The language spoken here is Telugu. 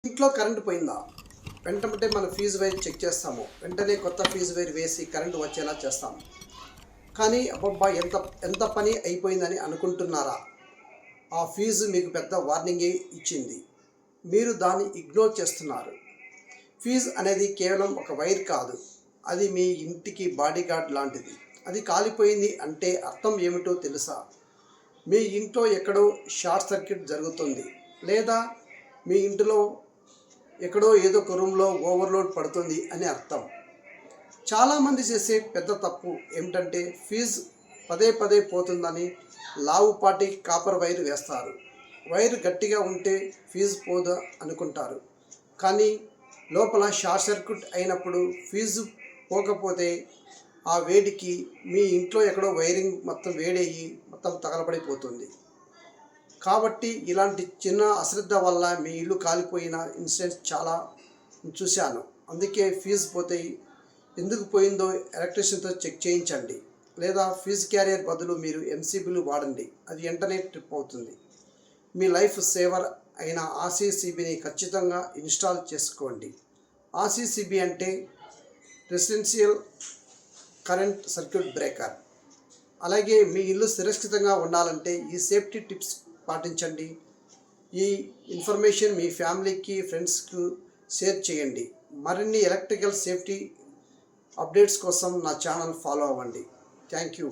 ఇంట్లో కరెంట్ పోయిందా వెంటనే మన ఫీజు వైర్ చెక్ చేస్తాము. వెంటనే కొత్త ఫీజు వైర్ వేసి కరెంట్ వచ్చేలా చేస్తాము. కానీ అబ్బబ్బా ఎంత ఎంత పని అయిపోయిందని అనుకుంటున్నారా? ఆ ఫీజు మీకు పెద్ద వార్నింగే ఇచ్చింది. మీరు దాన్ని ఇగ్నోర్ చేస్తున్నారు. ఫీజు అనేది కేవలం ఒక వైర్ కాదు, అది మీ ఇంటికి బాడీగార్డ్ లాంటిది. అది కాలిపోయింది అంటే అర్థం ఏమిటో తెలుసా? మీ ఇంట్లో ఎక్కడో షార్ట్ సర్క్యూట్ జరుగుతుంది, లేదా మీ ఇంటిలో ఎక్కడో ఏదో ఒక రూమ్లో ఓవర్లోడ్ పడుతుంది అని అర్థం. చాలామంది చేసే పెద్ద తప్పు ఏమిటంటే ఫీజు పదే పదే పోతుందని లావుపాటి కాపర్ వైర్ వేస్తారు. వైర్ గట్టిగా ఉంటే ఫీజు పోదు అనుకుంటారు, కానీ లోపల షార్ట్ సర్క్యూట్ అయినప్పుడు ఫీజు పోకపోతే ఆ వేడికి మీ ఇంట్లో ఎక్కడో వైరింగ్ మొత్తం వేడయ్యి మొత్తం తగలబడిపోతుంది. కాబట్టి ఇలాంటి చిన్న అశ్రద్ధ వల్ల మీ ఇల్లు కాలిపోయిన ఇన్సిడెంట్స్ చాలా చూశాను. అందుకే ఫీజు పోతే ఎందుకు పోయిందో ఎలక్ట్రీషియన్తో చెక్ చేయించండి, లేదా ఫీజు క్యారియర్ బదులు మీరు ఎంసీబీలు వాడండి. అది వెంటనే ట్రిప్ అవుతుంది. మీ లైఫ్ సేవర్ అయిన ఆర్సీసీబీని ఖచ్చితంగా ఇన్స్టాల్ చేసుకోండి. ఆర్సీసీబీ అంటే రెసిడెన్షియల్ కరెంట్ సర్క్యూట్ బ్రేకర్. అలాగే మీ ఇల్లు సురక్షితంగా ఉండాలంటే ఈ సేఫ్టీ టిప్స్ పాటించండి. ఈ ఇన్ఫర్మేషన్ మీ ఫ్యామిలీకి, ఫ్రెండ్స్కు షేర్ చేయండి. మరిన్ని ఎలక్ట్రికల్ సేఫ్టీ అప్డేట్స్ కోసం నా ఛానల్ ఫాలో అవ్వండి. Thank you.